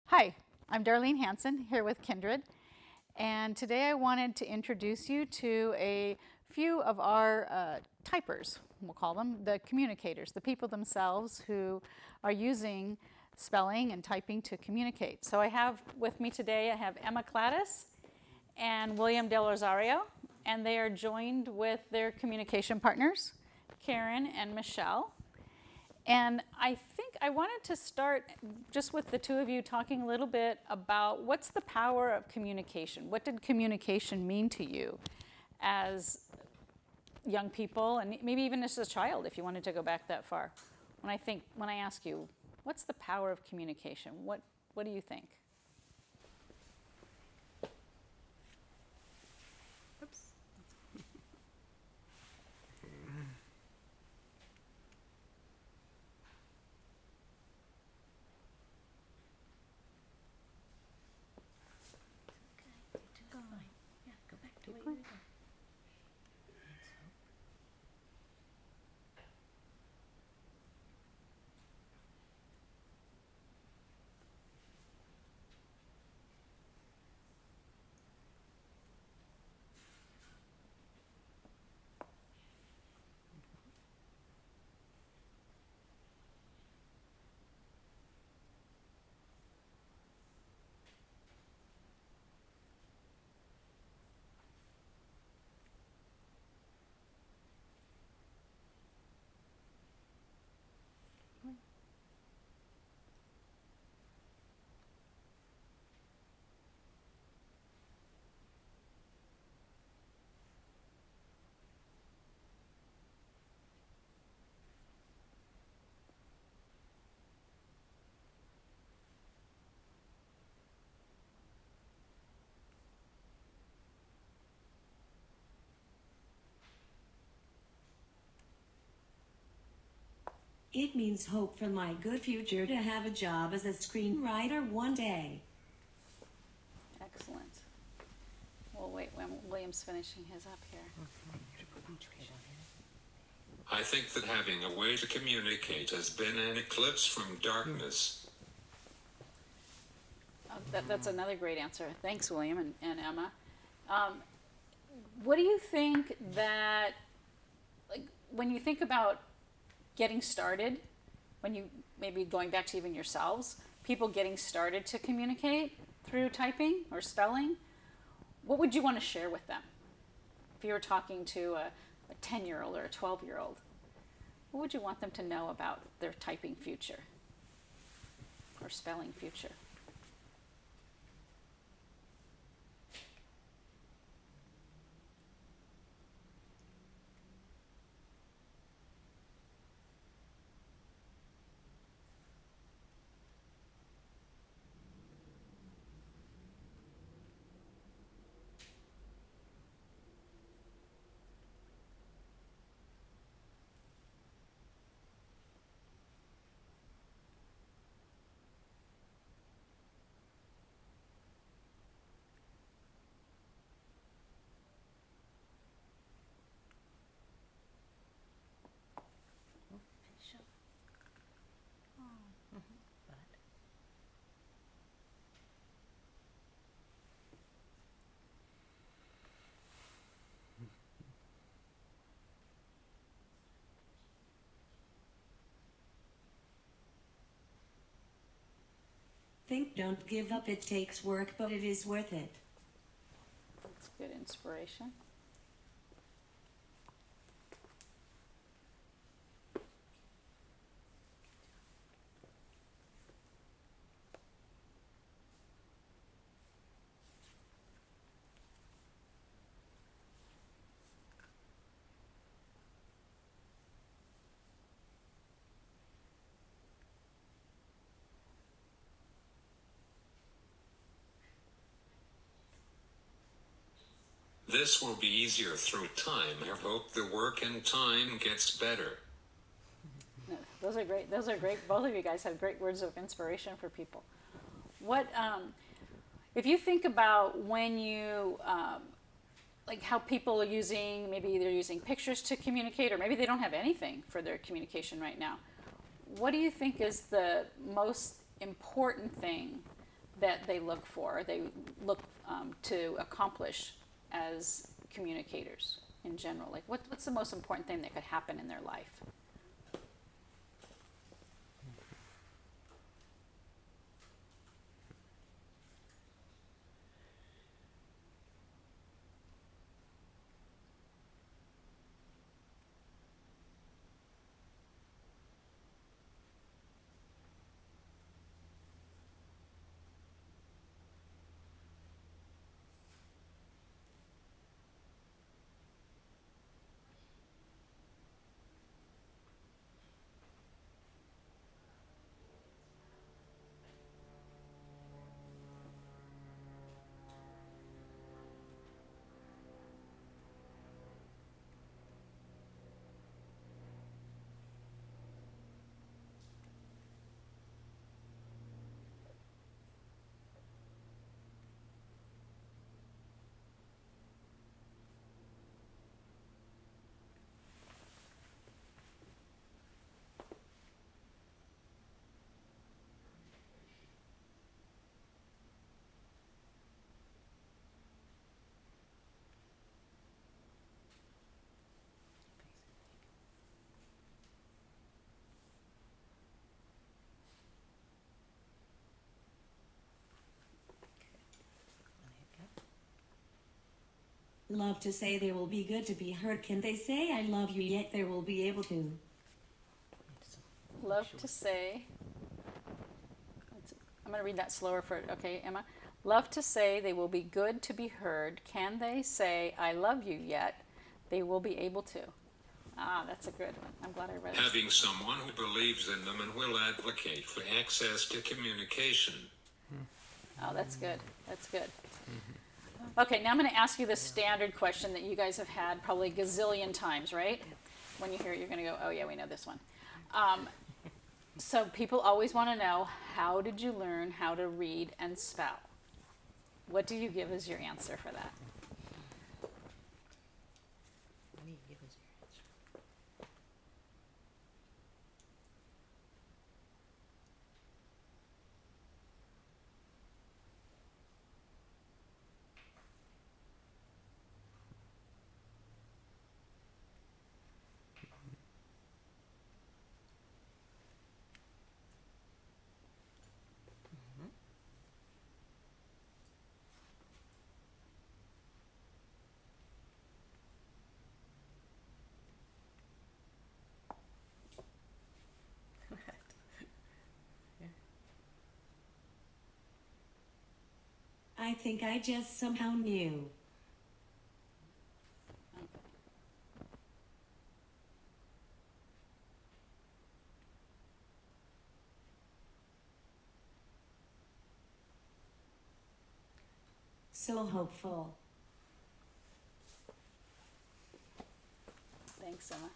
Hi, I'm Darlene Hansen here with Kindred, and today I wanted to introduce you to a few of our typers, we'll call them, the communicators, the people themselves who are using spelling and typing to communicate. So I have with me today, I have Emma Cladis and William Del Rosario, and they are joined with their communication partners, Karen and Michelle. And I think I wanted to start just with the two of you talking a little bit about what's the power of communication? What did communication mean to you as young people, and maybe even as a child, if you wanted to go back that far? When I ask you, what's the power of communication? What do you think? Oops. Okay, you do fine. Yeah, go back to where you were. Let's hope. It means hope for my good future to have a job as a screenwriter one day. Excellent. We'll wait when William's finishing his up here. I think that having a way to communicate has been an eclipse from darkness. That's another great answer. Thanks, William and Emma. What do you think that, like, when you think about getting started, when you maybe going back to even yourselves, people getting started to communicate through typing or spelling, what would you want to share with them? If you were talking to a 10-year-old or a 12-year-old, what would you want them to know about their typing future or spelling future? Finish up. But Think, don't give up. It takes work, but it is worth it. That's good inspiration. This will be easier through time. I hope the work and time gets better. No, those are great. Those are great. Both of you guys have great words of inspiration for people. What, if you think about when you, like how people are using, maybe they're using pictures to communicate, or maybe they don't have anything for their communication right now. What do you think is the most important thing that they look for, they look to accomplish as communicators in general? Like, what's the most important thing that could happen in their life? Love to say they will be good to be heard. Can they say I love you yet they will be able to? Love to say, I'm going to read that slower for, okay, Emma. Love to say they will be good to be heard. Can they say I love you yet? They will be able to. Ah, that's a good one. I'm glad I read it. Having someone who believes in them and will advocate for access to communication. Oh, that's good. That's good. Okay, now I'm going to ask you the standard question that you guys have had probably a gazillion times, right? When you hear it, you're going to go, oh yeah, we know this one. So people always want to know, how did you learn how to read and spell? What do you give as your answer for that? What do you give us your answer? I think I just somehow knew. So hopeful. Thanks, Emma.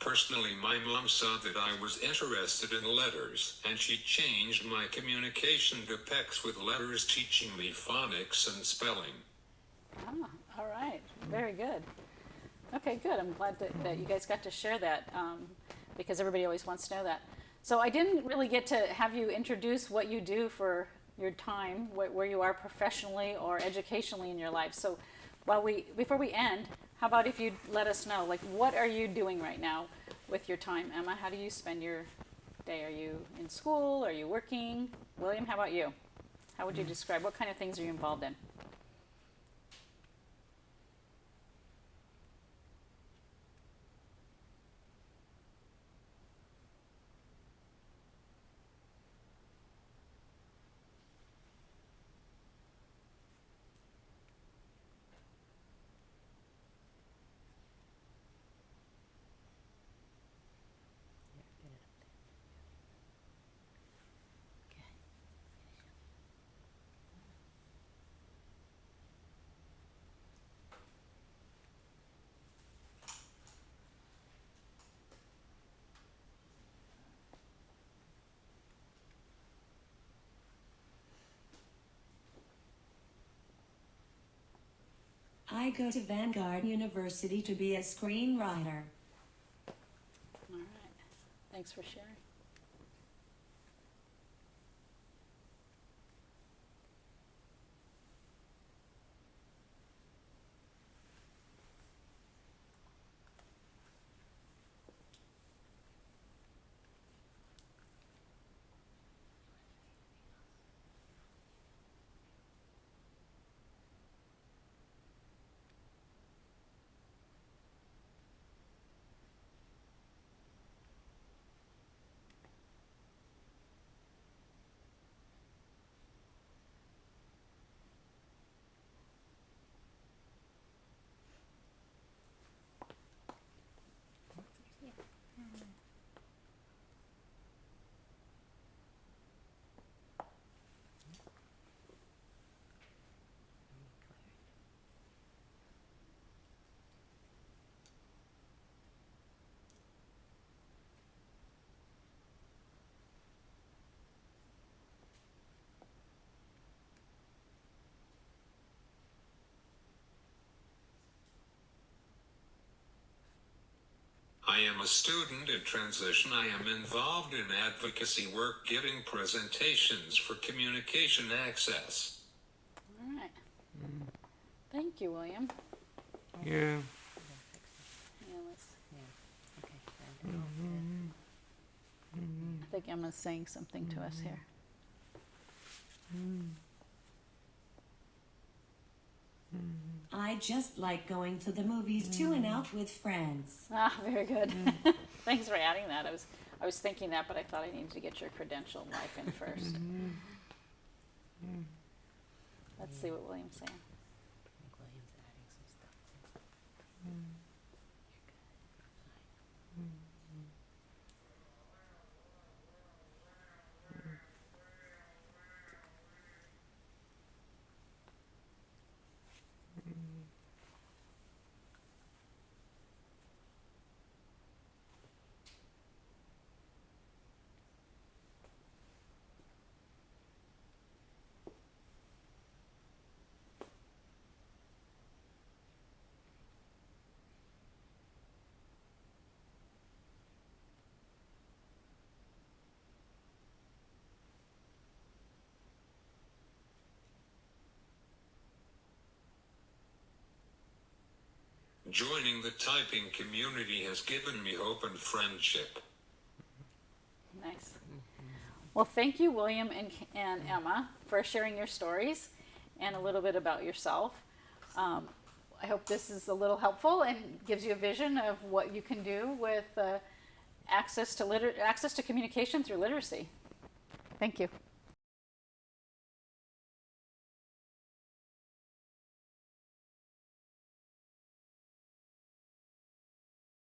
Personally, my mom saw that I was interested in letters, and she changed my communication to PECS with letters, teaching me phonics and spelling. Ah, all right, very good. Okay, good. I'm glad that you guys got to share that because everybody always wants to know that. So I didn't really get to have you introduce what you do for your time, where you are professionally or educationally in your life. So before we end, how about if you'd let us know, like, what are you doing right now with your time? Emma, how do you spend your day? Are you in school? Are you working? William, how about you? How would you describe, what kind of things are you involved in? I go to Vanguard University to be a screenwriter. All right, thanks for sharing. I am a student in transition. I am involved in advocacy work, giving presentations for communication access. All right. Thank you, William. Yeah. Yeah, let's, Okay. And I think Emma's saying something to us here. I just like going to the movies too and out with friends. Ah, very good. Thanks for adding that. I was thinking that, but I thought I needed to get your credential life in first. Let's see what William's saying. I think William's adding some stuff too. You're good. You're fine. Joining the typing community has given me hope and friendship. Nice. Well, thank you, William and Emma, for sharing your stories and a little bit about yourself. I hope this is a little helpful and gives you a vision of what you can do with access to communication through literacy. Thank you.